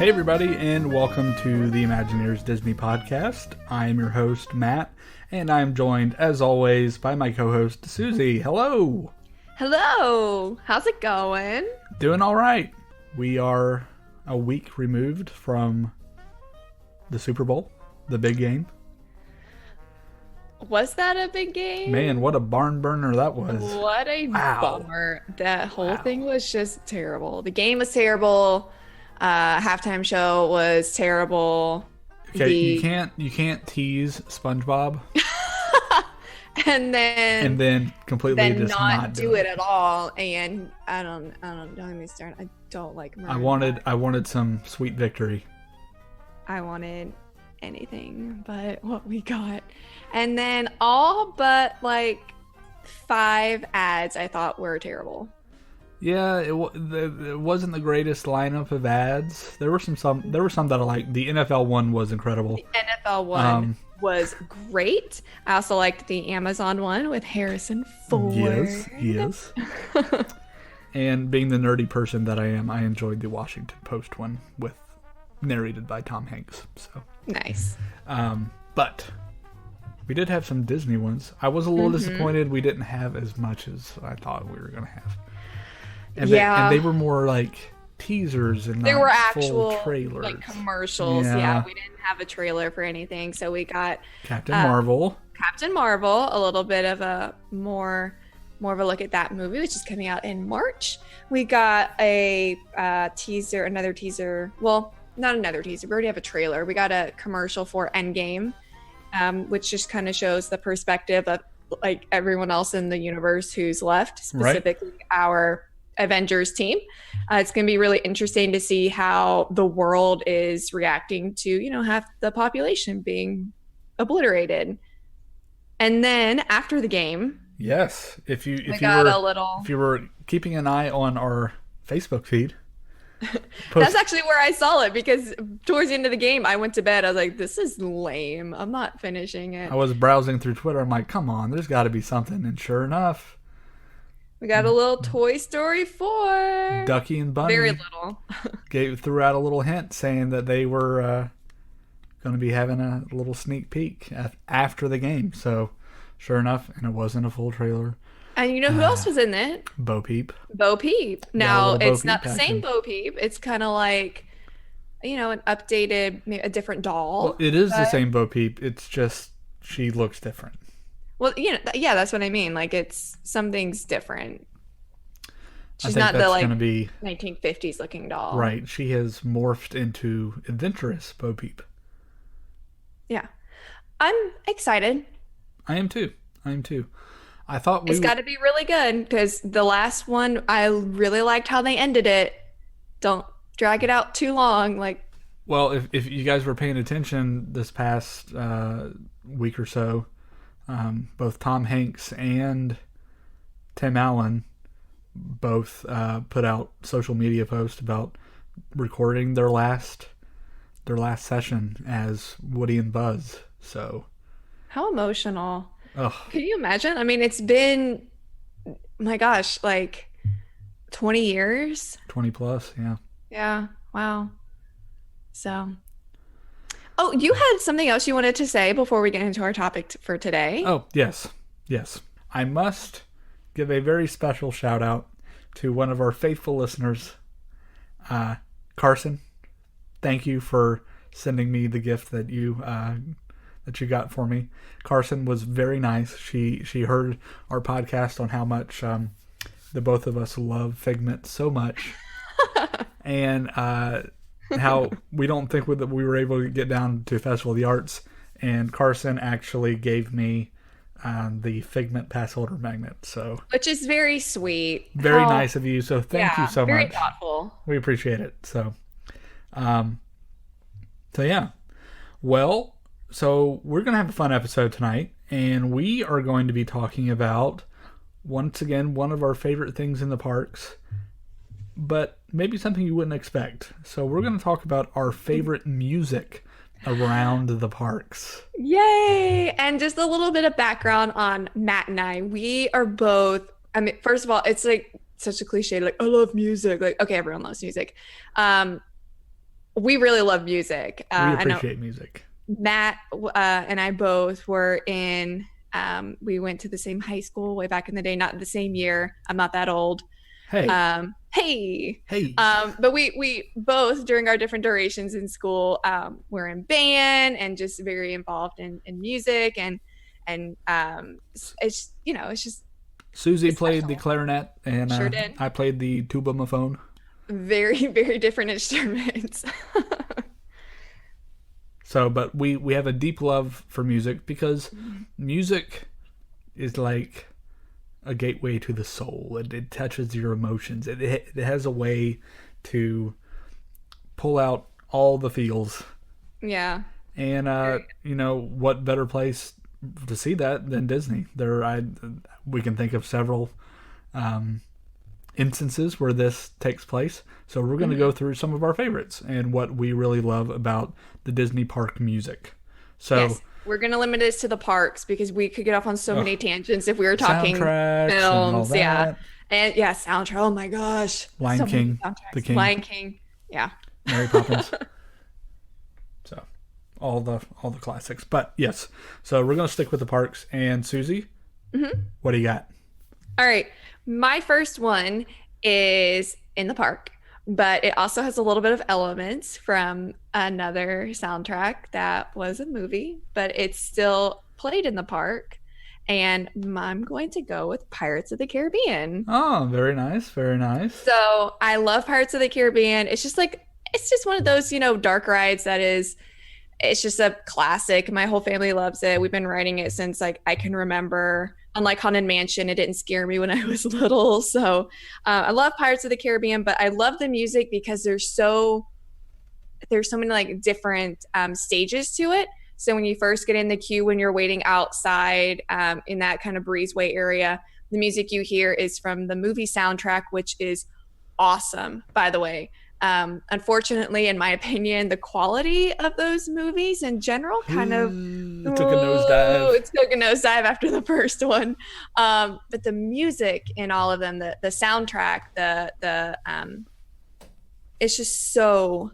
Hey everybody, and welcome to the Imagineers Disney Podcast. I am your host, Matt, and I am joined, as always, by my co-host, Susie. Hello! Hello! How's it going? Doing alright. We are a week removed from the Super Bowl, the big game. Was that a big game? Man, what a barn burner that was. What a bummer. That whole thing was just terrible. The game was terrible. Halftime show was terrible. Okay, you can't tease SpongeBob and then completely then just not do it at all. And don't let me start. I don't like Maroon. I wanted some sweet victory. I wanted anything but what we got. And then all but like 5 ads I thought were terrible. Yeah, it wasn't the greatest lineup of ads. There were some that I liked. The NFL one was incredible. The NFL one was great. I also liked the Amazon one with Harrison Ford. Yes. And being the nerdy person that I am, I enjoyed the Washington Post one narrated by Tom Hanks. So nice. But we did have some Disney ones. I was a little disappointed we didn't have as much as I thought we were going to have. And they were more like teasers and they were full actual trailers, like commercials. Yeah, we didn't have a trailer for anything, so we got Captain Marvel, a little bit of a more of a look at that movie, which is coming out in March. We got a another teaser. Well, not another teaser. We already have a trailer. We got a commercial for Endgame, which just kind of shows the perspective of like everyone else in the universe who's left, specifically our Avengers team. It's going to be really interesting to see how the world is reacting to, half the population being obliterated. And then after the game, yes, if you were keeping an eye on our Facebook feed, that's actually where I saw it, because towards the end of the game, I went to bed. I was like, this is lame. I'm not finishing it. I was browsing through Twitter. I'm like, come on, there's got to be something. And sure enough, we got a little Toy Story 4. Ducky and Bunny. Very little. threw out a little hint saying that they were going to be having a little sneak peek after the game. So, sure enough, and it wasn't a full trailer. And you know who else was in it? Bo Peep. Bo Peep. Now, it's not the same Bo Peep. It's kind of like, an updated, a different doll. Well, it is the same Bo Peep. It's just she looks different. Well, yeah, that's what I mean. Like, something's different. She's not the gonna be 1950s looking doll. Right. She has morphed into adventurous Bo Peep. Yeah. I'm excited. I am too. I thought it's got to be really good, because the last one, I really liked how they ended it. Don't drag it out too long. Well, if you guys were paying attention this past week or so, both Tom Hanks and Tim Allen both put out social media posts about recording their last session as Woody and Buzz. So, how emotional. Ugh. Can you imagine? I mean, it's been, my gosh, like 20 years. 20 plus, yeah. Yeah, wow. So, you had something else you wanted to say before we get into our topic for today. Oh, yes. I must give a very special shout out to one of our faithful listeners, Carson. Thank you for sending me the gift that you got for me. Carson was very nice. She heard our podcast on how much the both of us love Figment so much, and how we don't think that we were able to get down to Festival of the Arts. And Carson actually gave me the Figment pass holder magnet. So, which is very sweet. Very nice of you. So thank you so much. Very thoughtful. We appreciate it. So, yeah. Well, so we're going to have a fun episode tonight, and we are going to be talking about, once again, one of our favorite things in the parks, but maybe something you wouldn't expect. So we're going to talk about our favorite music around the parks. Yay! And just a little bit of background on Matt and I. We are both, first of all, it's like such a cliche, like, I love music. Like, okay, everyone loves music. we really love music. We I know appreciate music. Matt and I both were in. We went to the same high school way back in the day, not the same year. I'm not that old. Hey, Hey. hey. But we both during our different durations in school were in band and just very involved in music and it's it's just Susie it's played the special. clarinet, and Sure did. I played the tubamophone. Very very different instruments. So, but we have a deep love for music because music is like a gateway to the soul. It touches your emotions. It has a way to pull out all the feels. Yeah. And what better place to see that than Disney? We can think of several instances where this takes place. So we're going to go through some of our favorites and what we really love about the Disney park music. So Yes, we're gonna limit this to the parks because we could get off on so many tangents if we were talking soundtracks and all films. Yeah, that. and yeah, soundtrack. Oh my gosh, Lion so many King, soundtracks. The King, Lion King. Yeah. Mary Poppins. So all the classics. But yes, so we're gonna stick with the parks. And Susie, what do you got? All right, my first one is in the park, but it also has a little bit of elements from another soundtrack that was a movie, but it's still played in the park. And I'm going to go with Pirates of the Caribbean. Oh, very nice, very nice. So I love Pirates of the Caribbean. It's just one of those, dark rides it's just a classic. My whole family loves it. We've been riding it since like I can remember. Unlike Haunted Mansion, it didn't scare me when I was little. So I love Pirates of the Caribbean, but I love the music because there's so many like different stages to it. So when you first get in the queue, when you're waiting outside in that kind of breezeway area, the music you hear is from the movie soundtrack, which is awesome, by the way. Unfortunately, in my opinion, the quality of those movies in general kind of It took a nosedive. It took a nosedive after the first one. But the music in all of them, the soundtrack, the it's just so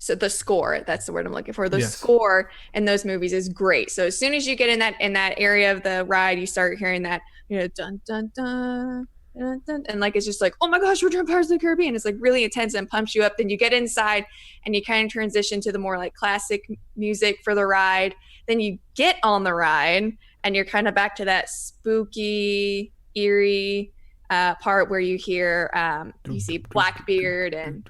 the score, that's the word I'm looking for. The Yes. score in those movies is great. So as soon as you get in that area of the ride, you start hearing that, dun dun dun. And like it's just like, oh my gosh, we're doing Pirates of the Caribbean. It's like really intense and pumps you up. Then you get inside and you kind of transition to the more like classic music for the ride. Then you get on the ride and you're kind of back to that spooky, eerie part where you hear you see Blackbeard and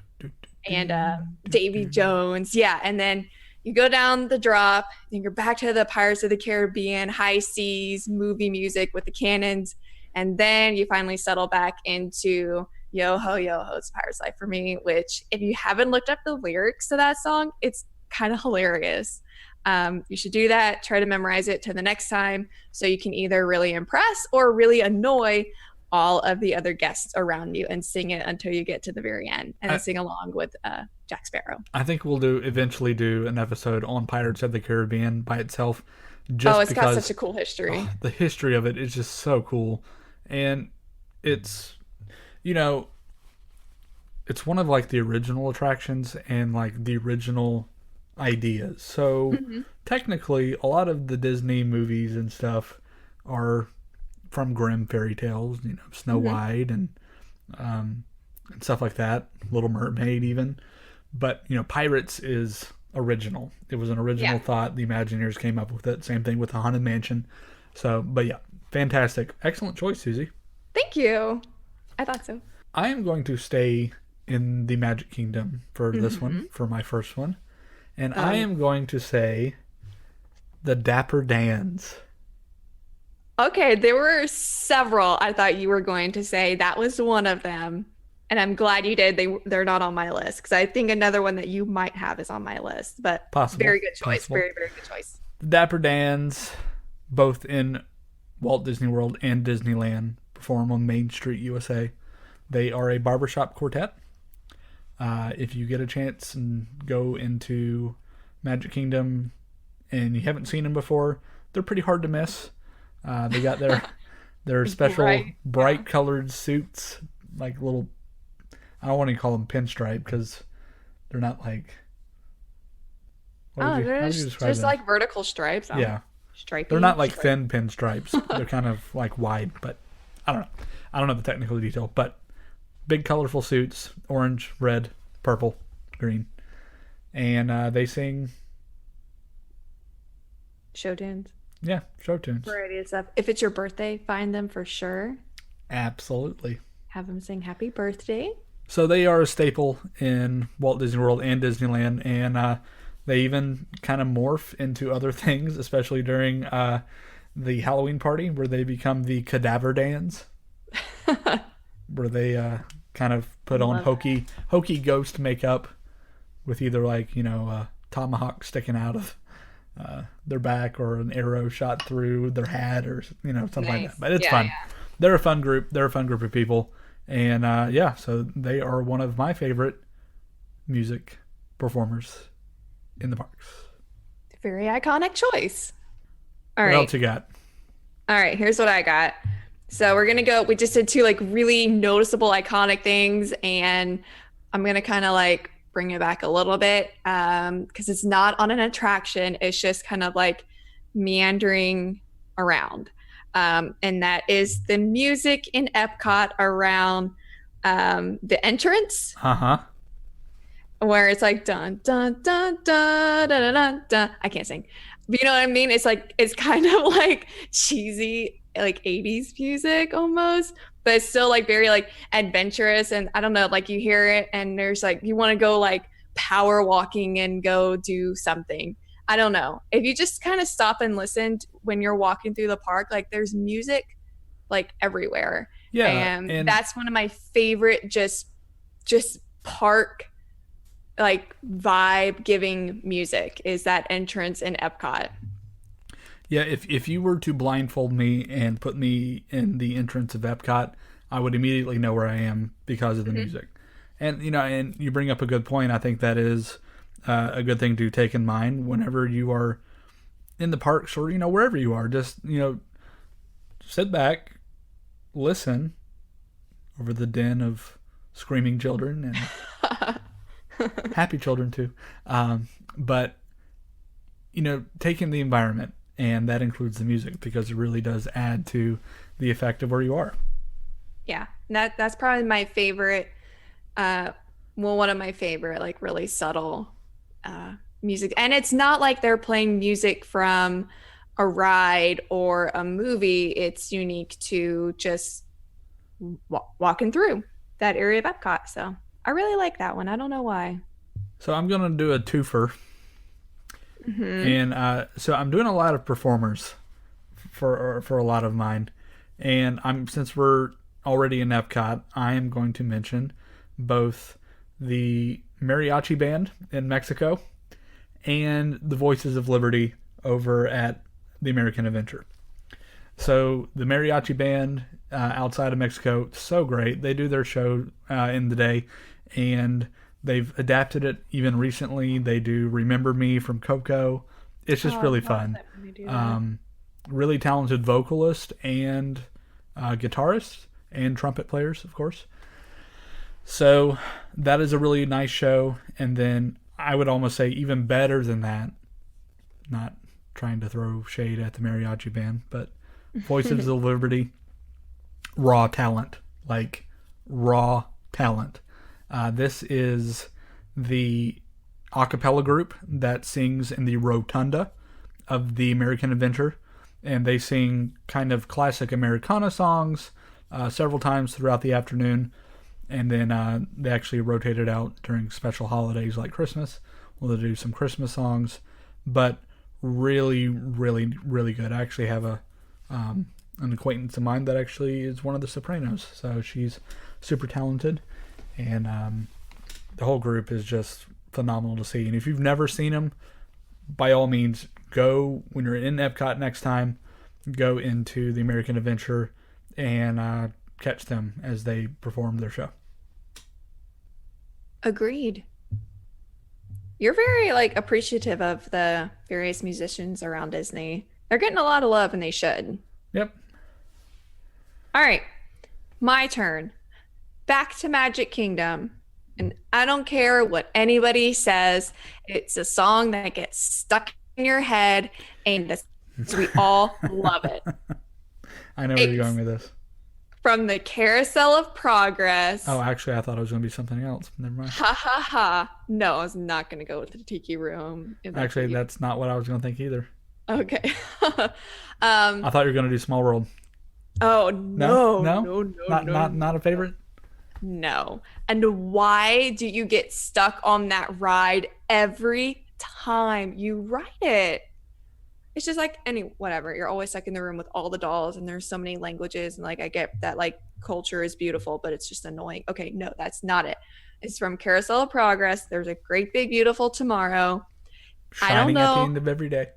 Davy Jones. Yeah. And then you go down the drop and you're back to the Pirates of the Caribbean, high seas, movie music with the cannons. And then you finally settle back into Yo Ho, Yo Ho, It's Pirate's Life for Me, which if you haven't looked up the lyrics to that song, it's kind of hilarious. You should do that. Try to memorize it to the next time so you can either really impress or really annoy all of the other guests around you and sing it until you get to the very end and then sing along with Jack Sparrow. I think we'll eventually do an episode on Pirates of the Caribbean by itself. It's because got such a cool history. The history of it is just so cool. And it's, it's one of like the original attractions and like the original ideas. So technically, a lot of the Disney movies and stuff are from Grimm fairy tales, Snow White and stuff like that, Little Mermaid even. But, Pirates is original. It was an original thought. The Imagineers came up with it. Same thing with the Haunted Mansion. So, but yeah, fantastic. Excellent choice, Susie. Thank you. I thought so. I am going to stay in the Magic Kingdom for this one, for my first one. And I am going to say the Dapper Dans. Okay, there were several I thought you were going to say. That was one of them. And I'm glad you did. They're not on my list because I think another one that you might have is on my list. But Possible. Very good choice. Possible. Very, very good choice. The Dapper Dans, both in Walt Disney World and Disneyland, perform on Main Street, USA. They are a barbershop quartet. If you get a chance and go into Magic Kingdom and you haven't seen them before, they're pretty hard to miss. They got their special bright colored suits, like little, I don't want to call them pinstripe because they're not like Oh, How would you there's describe just them? like vertical stripes. Yeah, they're Stripy. not like thin pinstripes. They're kind of like wide, but I don't know. I don't know the technical detail, but big colorful suits, orange, red, purple, green, and they sing, Show tunes. yeah, show tunes. Variety of stuff. If it's your birthday, find them for sure. Absolutely. Have them sing happy birthday. So they are a staple in Walt Disney World and Disneyland, and they even kind of morph into other things, especially during the Halloween party, where they become the Cadaver Dans, where they kind of put on Love that. hokey ghost makeup with either like tomahawk sticking out of their back or an arrow shot through their hat or something like Nice. that. But it's Yeah, fun. yeah. They're a fun group. They're a fun group of people, and yeah, so they are one of my favorite music performers in the parks. Very iconic choice. All What right. else you got? All right, here's what I got. So we're gonna go. We just did two like really noticeable, iconic things, and I'm gonna kind of like bring it back a little bit because it's not on an attraction. It's just kind of like meandering around, and that is the music in Epcot around the entrance Uh huh. where it's like dun dun dun dun dun dun dun. Dun. I can't sing, but you know what I mean. It's like it's kind of like cheesy, like 80s music almost, but it's still like very like adventurous. And I don't know, like you hear it and there's like you want to go like power walking and go do something. I don't know. If you just kind of stop and listen when you're walking through the park, like there's music like everywhere, Yeah, and and that's one of my favorite just park like vibe giving music is that entrance in Epcot. yeah, if you were to blindfold me and put me in the entrance of Epcot, I would immediately know where I am because of the music. And and you bring up a good point. I think that is a good thing to take in mind whenever you are in the parks or wherever you are. Just sit back, listen over the din of screaming children and happy children too. But take in the environment, and that includes the music because it really does add to the effect of where you are. Yeah, that's probably my favorite. One of my favorite, like really subtle music, and it's not like they're playing music from a ride or a movie. It's unique to just walking through that area of Epcot. So I really like that one. I don't know why. So I'm gonna do a twofer, Hmm. and so I'm doing a lot of performers for a lot of mine, and since we're already in Epcot, I am going to mention both the mariachi band in Mexico and the Voices of Liberty over at the American Adventure. So the mariachi band outside of Mexico, so great. They do their show in the day, and they've adapted it even recently. They do "Remember Me" from Coco. It's just Oh, really I love fun. it when they do that. Really talented vocalist and guitarist and trumpet players, of course. So that is a really nice show. And then I would almost say even better than that, not trying to throw shade at the mariachi band, but Voices of Liberty, raw talent, like raw talent. This is the a cappella group that sings in the rotunda of the American Adventure, and they sing kind of classic Americana songs several times throughout the afternoon, and then they actually rotate it out during special holidays like Christmas. Well, they do some Christmas songs, but really, really, really good. I actually have an acquaintance of mine that actually is one of the sopranos, so she's super talented, and the whole group is just phenomenal to see. And if you've never seen them, by all means, go when you're in Epcot next time. Go into the American Adventure and catch them as they perform their show. Agreed. You're very like appreciative of the various musicians around Disney. They're getting a lot of love and they should. Yep. All right. My turn. Back to Magic Kingdom. And I don't care what anybody says. It's a song that gets stuck in your head, and we all love it. I know where you're going It's with this. from the Carousel of Oh, Progress. actually, I thought it was going to be something else. Never mind. Ha ha ha. No, I was not going to go with the Tiki Room. If that's Actually, what you. that's not what I was going to think either. Okay. I thought you were going to do Small World. Oh No, no, no, no, no, not no, not no. not a favorite. No. And why do you get stuck on that ride every time you ride it? It's just like any whatever. You're always stuck in the room with all the dolls, and there's so many languages, and like I get that like culture is beautiful, but it's just annoying. Okay, no, that's not it. It's from Carousel of Progress. There's a great big beautiful tomorrow. I don't Shining at the know. end of every day.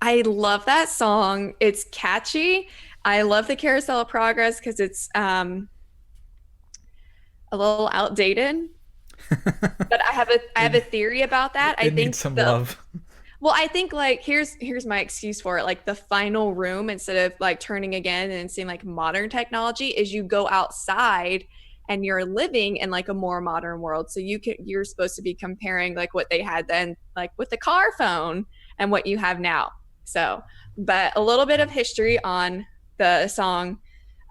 I love that song. It's catchy. I love the Carousel of Progress because it's a little outdated. But I have a theory about that. I It needs think some the love. well, I think like here's my excuse for it. Like the final room, instead of like turning again and seeing like modern technology, is you go outside and you're living in like a more modern world. So you're supposed to be comparing like what they had then, like with the car phone, and what you have now. So, but a little bit of history on the song.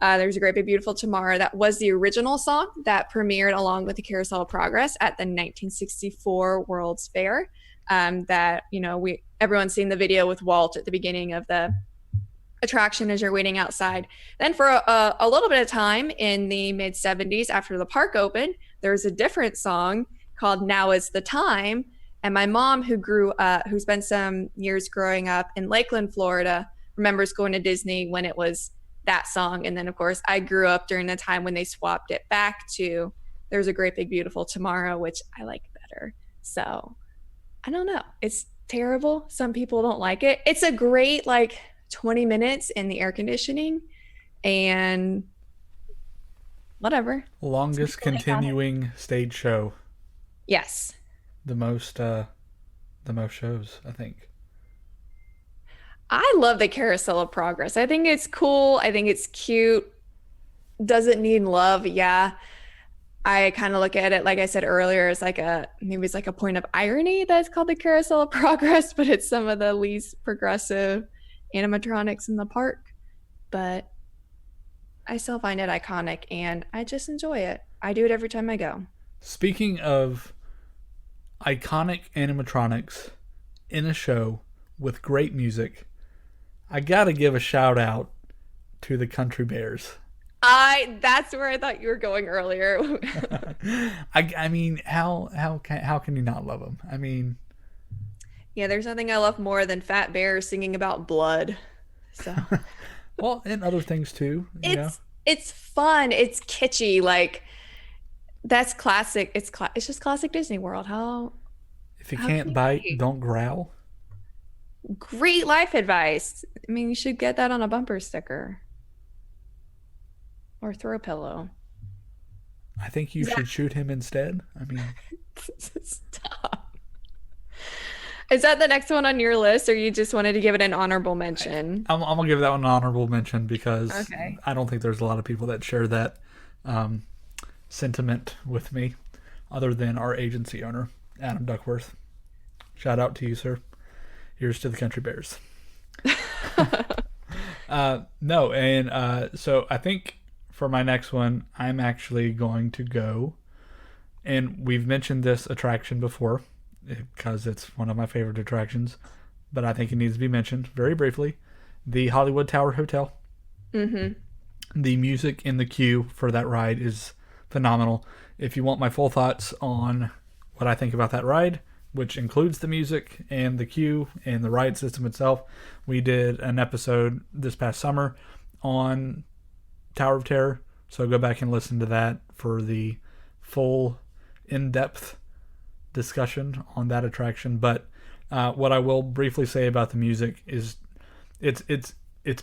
There's a Great Big Beautiful Tomorrow. That was the original song that premiered along with the Carousel of Progress at the 1964 World's Fair. That we everyone's seen the video with Walt at the beginning of the attraction as you're waiting outside. Then for a little bit of time in the mid 70s, after the park opened, there's a different song called "Now Is the Time." And my mom, who spent some years growing up in Lakeland, Florida, remembers going to Disney when it was that song. And then, of course, I grew up during the time when they swapped it back to "There's a Great Big Beautiful Tomorrow," which I like better. So I don't know. It's terrible. Some people don't like it. It's a great, like, 20 minutes in the air conditioning and whatever. Some Longest people hate on it. continuing stage show. Yes. The most shows, I think. I love the Carousel of Progress. I think it's cool. I think it's cute. Does it need love? Yeah. I kind of look at it, like I said earlier, as like maybe it's like a point of irony that it's called the Carousel of Progress, but it's some of the least progressive animatronics in the park. But I still find it iconic and I just enjoy it. I do it every time I go. Speaking of iconic animatronics in a show with great music, I gotta give a shout out to the Country Bears. That's where I thought you were going earlier. I mean, how can you not love them? I mean, Yeah, there's nothing I love more than fat bears singing about blood. So well, and other things too. it's fun. It's kitschy. Like that's classic. It's just classic Disney World. If you How can can't you bite, hate? don't growl. Great life advice. I mean, you should get that on a bumper sticker or throw pillow. I think you Is that should shoot him instead. I mean, stop? Is that the next one on your list, or you just wanted to give it an honorable mention? I'm gonna give that one an honorable mention because Okay. I don't think there's a lot of people that share that um, sentiment with me, other than our agency owner, Adam Duckworth. Shout out to you, sir. Here's to the Country Bears. No, and so I think for my next one, I'm actually going to go, and we've mentioned this attraction before because it's one of my favorite attractions, but I think it needs to be mentioned very briefly. The Hollywood Tower Hotel. Mm-hmm. The music in the queue for that ride is phenomenal. If you want my full thoughts on what I think about that ride, which includes the music and the queue and the ride system itself, we did an episode this past summer on Tower of Terror. So go back and listen to that for the full in-depth discussion on that attraction. But what I will briefly say about the music is it's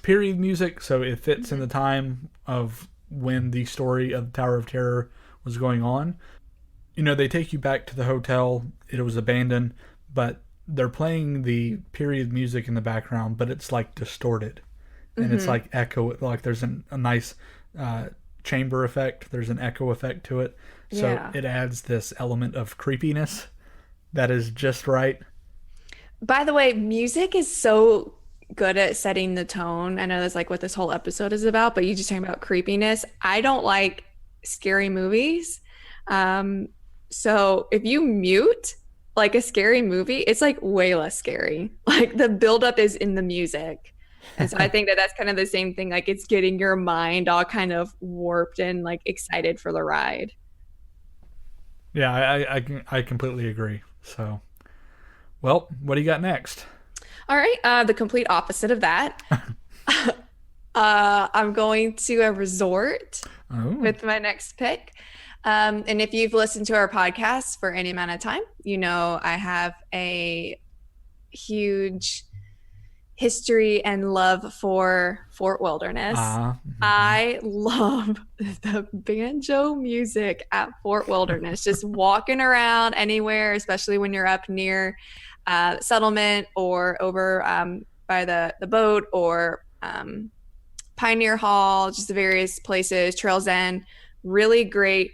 period music, so it fits in the time of when the story of the Tower of Terror was going on. They take you back to the hotel. It was abandoned, but they're playing the period music in the background, but it's like distorted. And it's like echo, like there's a nice chamber effect. There's an echo effect to it. So Yeah. it adds this element of creepiness that is just right. By the way, music is so good at setting the tone. I know that's like what this whole episode is about, but you just talking about creepiness. I don't like scary movies. Um, so if you mute like a scary movie, it's like way less scary. Like the buildup is in the music. And so I think that that's kind of the same thing. Like it's getting your mind all kind of warped and like excited for the ride. Yeah, I completely agree. So, well, what do you got next? All right. The complete opposite of that. I'm going to a resort Oh, with my next pick. And if you've listened to our podcast for any amount of time, you know I have a huge history and love for Fort Wilderness. mhm. I love the banjo music at Fort Wilderness, just walking around anywhere, especially when you're up near settlement or over by the boat or Pioneer Hall, just the various places, Trails End, really great.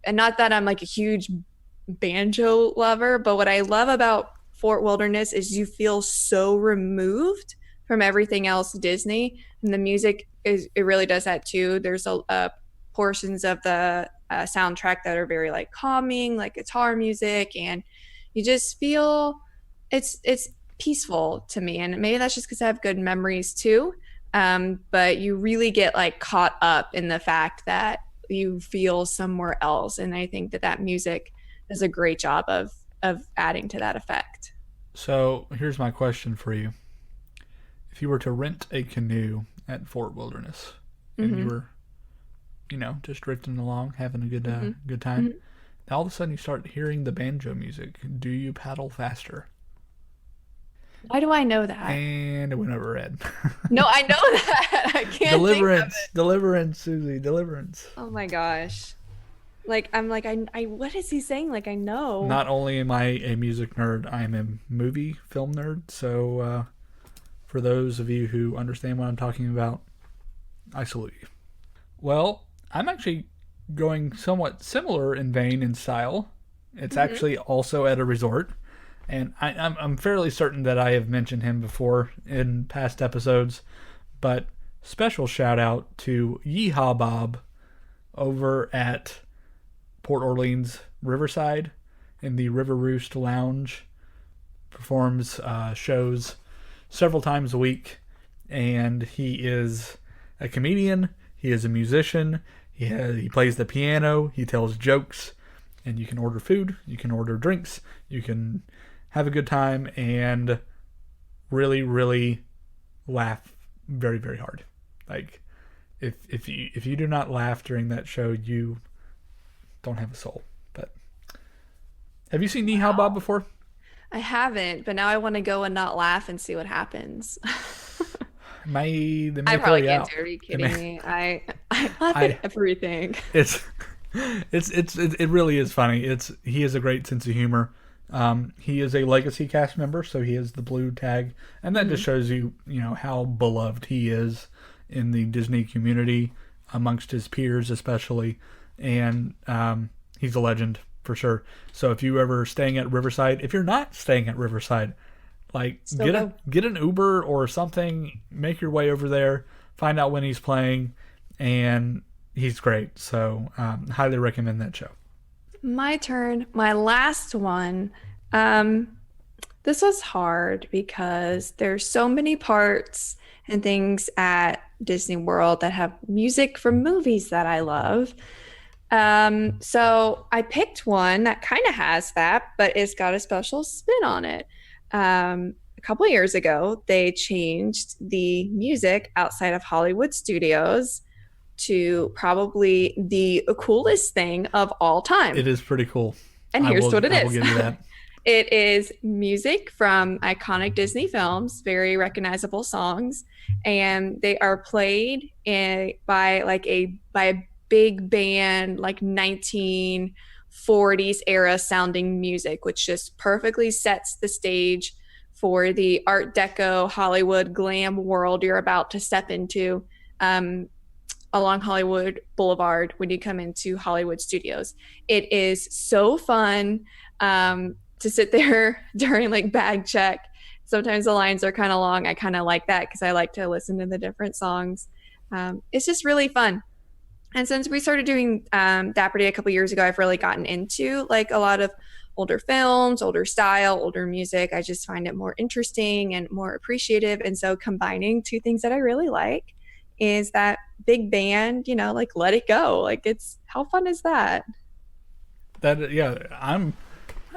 And not that I'm like a huge banjo lover, but what I love about Fort Wilderness is you feel so removed from everything else Disney, and the music is it really does that too. There's a portions of the soundtrack that are very like calming, like guitar music, and you just feel it's peaceful to me. And maybe that's just because I have good memories too. But you really get like caught up in the fact that you feel somewhere else, and I think that that music does a great job of adding to that effect. So here's my question for you: if you were to rent a canoe at Fort Wilderness, and you Hmm. were, just drifting along, having a Hmm. good time, Hmm. all of a sudden you start hearing the banjo music, do you paddle faster? Why do I know that? And it went over red. No, I know that. I can't think of Deliverance, it. deliverance, Susie, deliverance. Oh my gosh. Like I'm like I what is he saying? Like I know. Not only am I a music nerd, I am a movie film nerd. So for those of you who understand what I'm talking about, I salute you. Well, I'm actually going somewhat similar in vein and style. It's Hmm. actually also at a resort, and I'm fairly certain that I have mentioned him before in past episodes. But special shout out to Yeehaw Bob over at Port Orleans Riverside in the River Roost Lounge. Performs shows several times a week, and he is a comedian. He is a musician. He plays the piano. He tells jokes, and you can order food. You can order drinks. You can have a good time and really, really laugh very, very hard. Like if you do not laugh during that show, you don't have a soul. But have you seen Nihao Bob Wow. before? I haven't, but now I want to go and not laugh and see what happens. They may I throw probably you can't out. do it. Are you They kidding may. me? I laugh at I everything. it's it really is funny. He has a great sense of humor. He is a legacy cast member, so he has the blue tag, and that just Hmm. shows you how beloved he is in the Disney community amongst his peers, especially. And he's a legend for sure. So if you ever staying at Riverside, if you're not staying at Riverside, like Still go. get an Uber or something, make your way over there, find out when he's playing, and he's great. So highly recommend that show. My turn. My last one. Um, this was hard because there's so many parts and things at Disney World that have music from movies that I love. So I picked one that kind of has that, but it's got a special spin on it. A couple of years ago, they changed the music outside of Hollywood studios to probably the coolest thing of all It time. is pretty cool. And here's what it I will is. give you that. It is music from iconic Disney films, very recognizable songs, and they are played by a big band, like 1940s era sounding music, which just perfectly sets the stage for the Art Deco Hollywood glam world you're about to step into. Um, along Hollywood Boulevard when you come into Hollywood Studios. It is so fun to sit there during like bag check. Sometimes the lines are kind of long. I kind of like that because I like to listen to the different songs. It's just really fun. And since we started doing Dapper Day a couple years ago, I've really gotten into like a lot of older films, older style, older music. I just find it more interesting and more appreciative. And so combining two things that I really like is that big band, like Let It Go. Like it's how fun is that? That yeah, I'm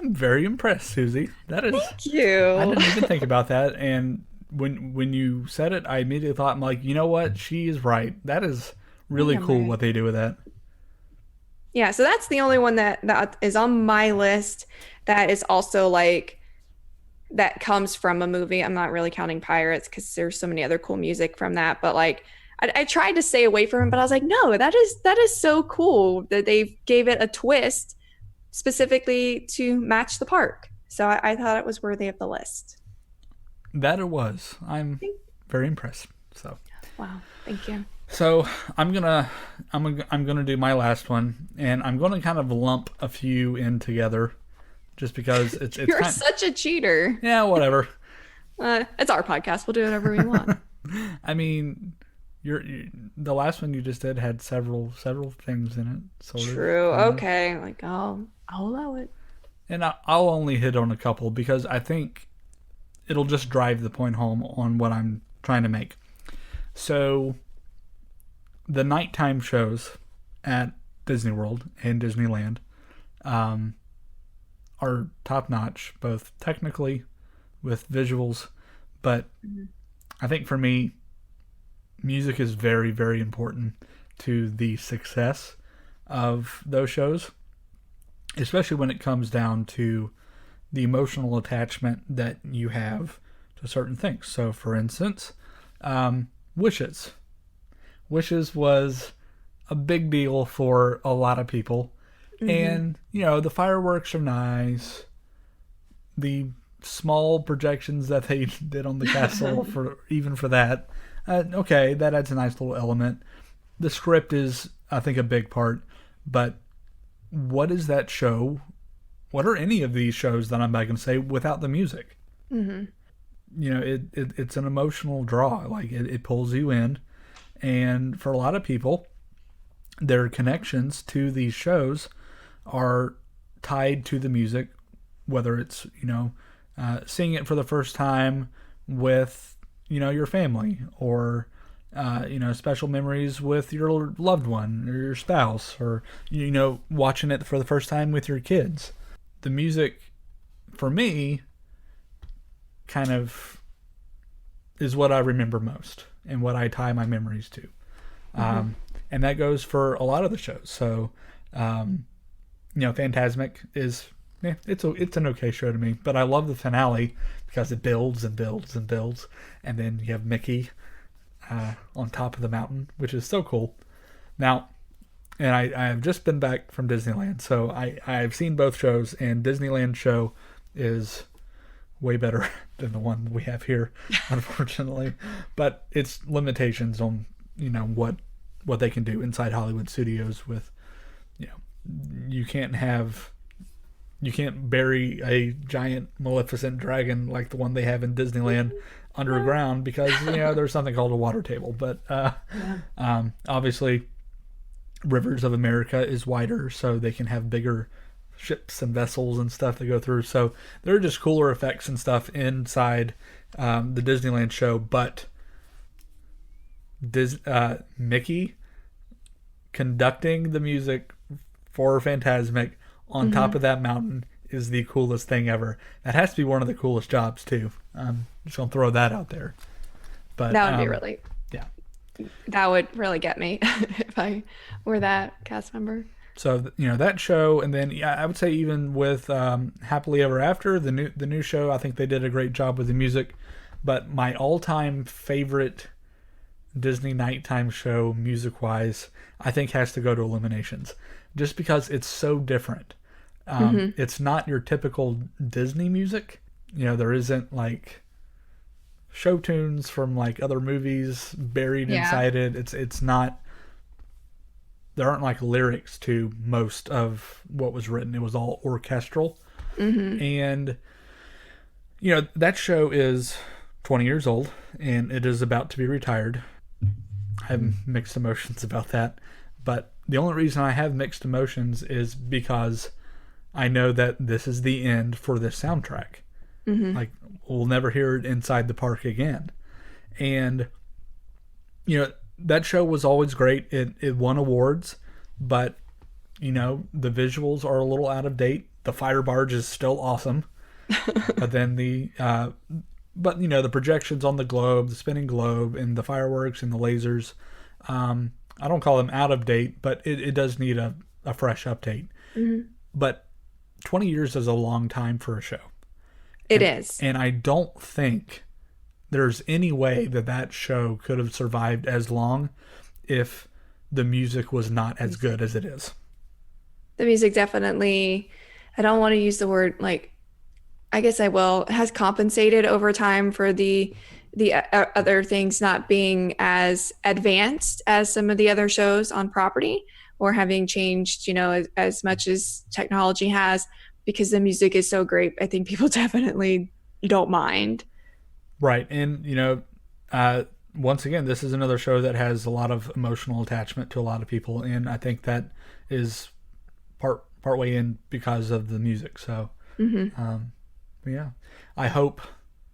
very impressed, Susie. That is. Thank you. I didn't even think about that, and when you said it, I immediately thought, I'm like, you know what? She is right. That is really cool what they do with that. Yeah, so that's the only one that is on my list that is also like that comes from a movie. I'm not really counting Pirates because there's so many other cool music from that, but like I tried to stay away from it, but I was like, no, that is so cool that they gave it a twist specifically to match the park. So I thought it was worthy of the list. That it was. I'm very impressed. So. Wow, thank you. So I'm gonna do my last one, and I'm gonna kind of lump a few in together, just because it's You're such a cheater. Yeah, whatever. It's our podcast. We'll do whatever we want. I mean, the last one you just did had several things in it. Sort True. Of. Okay. Like I'll allow it. And I'll only hit on a couple because I think it'll just drive the point home on what I'm trying to make. So, the nighttime shows at Disney World and Disneyland are top notch, both technically with visuals, but I think for me, music is very, very important to the success of those shows, especially when it comes down to the emotional attachment that you have to certain things. So, for instance, Wishes. Wishes was a big deal for a lot of people. And, the fireworks are nice. The small projections that they did on the castle for that. Okay, that adds a nice little element. The script is, I think, a big part. But what is that show? What are any of these shows that I'm back and say without the music? Mm-hmm. It's an emotional draw. Like it pulls you in. And for a lot of people, their connections to these shows are tied to the music, whether it's, seeing it for the first time with, your family or, special memories with your loved one or your spouse or, watching it for the first time with your kids. The music, for me, kind of is what I remember most and what I tie my memories to. And that goes for a lot of the shows. So, Fantasmic is, it's an okay show to me, but I love the finale because it builds and builds and builds. And then you have Mickey on top of the mountain, which is so cool. Now, and I have just been back from Disneyland, so I've seen both shows, and Disneyland show is way better than the one we have here, unfortunately. But it's limitations on, what they can do inside Hollywood studios with, you can't bury a giant Maleficent dragon like the one they have in Disneyland underground because, there's something called a water table. But obviously Rivers of America is wider, so they can have bigger ships and vessels and stuff that go through. So there are just cooler effects and stuff inside the Disneyland show. But Mickey conducting the music for Fantasmic on top of that mountain is the coolest thing ever. That has to be one of the coolest jobs too. Just gonna throw that out there. But that would be really, yeah, that would really get me if I were that cast member. So that show, and then I would say even with Happily Ever After, the new show, I think they did a great job with the music. But my all-time favorite Disney nighttime show, music-wise, I think has to go to Illuminations, just because it's so different. It's not your typical Disney music. There isn't like show tunes from like other movies buried inside it. It's not there aren't like lyrics to most of what was written. It was all orchestral. And that show is 20 years old and it is about to be retired. I have mixed emotions about that, but the only reason I have mixed emotions is because I know that this is the end for this soundtrack. Like, we'll never hear it inside the park again. And that show was always great. It won awards, but the visuals are a little out of date. The fire barge is still awesome. But then the projections on the globe, the spinning globe, and the fireworks and the lasers, I don't call them out of date, but it does need a fresh update. But 20 years is a long time for a show. It is. And I don't think there's any way that show could have survived as long if the music was not as good as it is. The music definitely, I don't want to use the word I guess I will, has compensated over time for the other things not being as advanced as some of the other shows on property, or having changed, as much as technology has, because the music is so great. I think people definitely don't mind. Right. And, once again, this is another show that has a lot of emotional attachment to a lot of people. And I think that is part way in because of the music. So, yeah, I hope,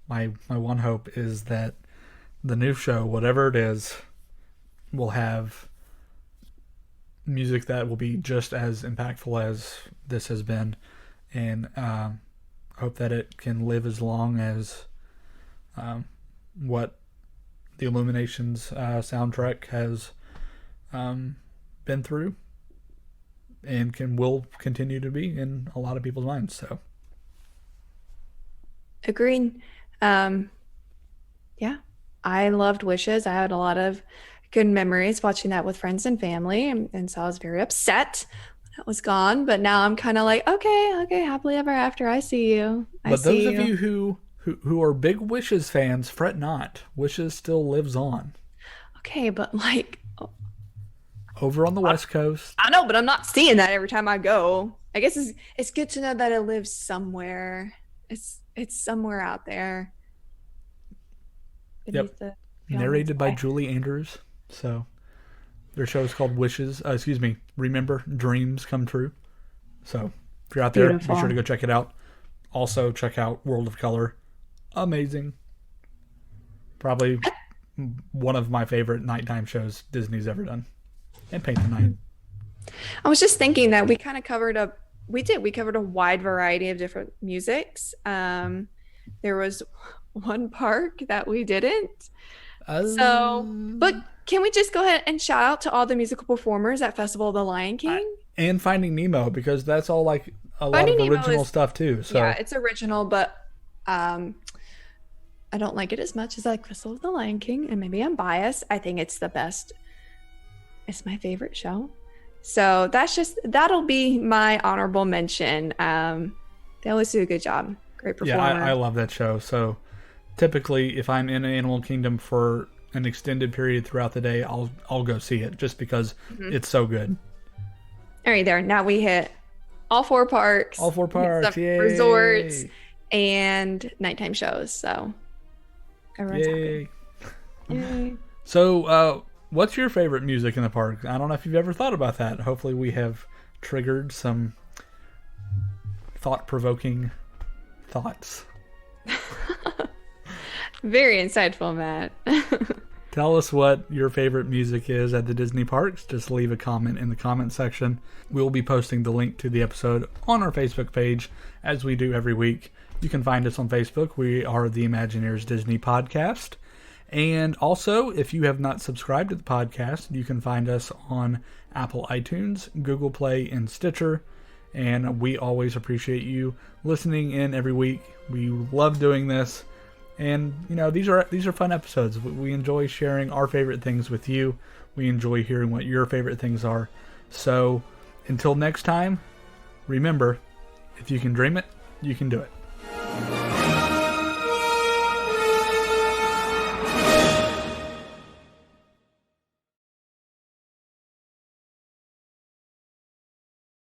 my one hope is that the new show, whatever it is, will have music that will be just as impactful as this has been. And hope that it can live as long as what the Illuminations soundtrack has been through, and will continue to be in a lot of people's minds. So, agreed. Yeah, I loved Wishes. I had a lot of good memories watching that with friends and family, and so I was very upset when it was gone. But now I'm kind of like, okay, happily ever after. I see you. But those of you who are big Wishes fans, fret not. Wishes still lives on. Okay, but over on the West Coast. I know, but I'm not seeing that every time I go. I guess it's good to know that it lives somewhere. It's somewhere out there. Yep. Narrated by Julie Andrews. So their show is called Wishes. Remember, Dreams Come True. So if you're out there, be sure to go check it out. Also, check out World of Color. Amazing. Probably one of my favorite nighttime shows Disney's ever done. And Paint the Night. I was just thinking that we kind of covered we covered a wide variety of different musics. There was one park that we didn't. But can we just go ahead and shout out to all the musical performers at Festival of the Lion King? And Finding Nemo, because that's all like a lot of original stuff too. So yeah, it's original, but I don't like it as much as I like Festival of the Lion King, and maybe I'm biased. I think it's the best. It's my favorite show. So that'll be my honorable mention. They always do a good job. Great performer. Yeah, I love that show. So typically, if I'm in Animal Kingdom for an extended period throughout the day, I'll go see it just because it's so good. All right, there. Now we hit all four parks. All four parks, yay. Resorts, and nighttime shows. So everyone's happy. Yay. So, what's your favorite music in the park? I don't know if you've ever thought about that. Hopefully we have triggered some thought-provoking thoughts. Very insightful, Matt. Tell us what your favorite music is at the Disney parks. Just leave a comment in the comment section. We'll be posting the link to the episode on our Facebook page, as we do every week. You can find us on Facebook. We are the Imagineers Disney Podcast. And also, if you have not subscribed to the podcast, you can find us on Apple iTunes, Google Play, and Stitcher. And we always appreciate you listening in every week. We love doing this. And, these are fun episodes. We enjoy sharing our favorite things with you. We enjoy hearing what your favorite things are. So, until next time, remember, if you can dream it, you can do it.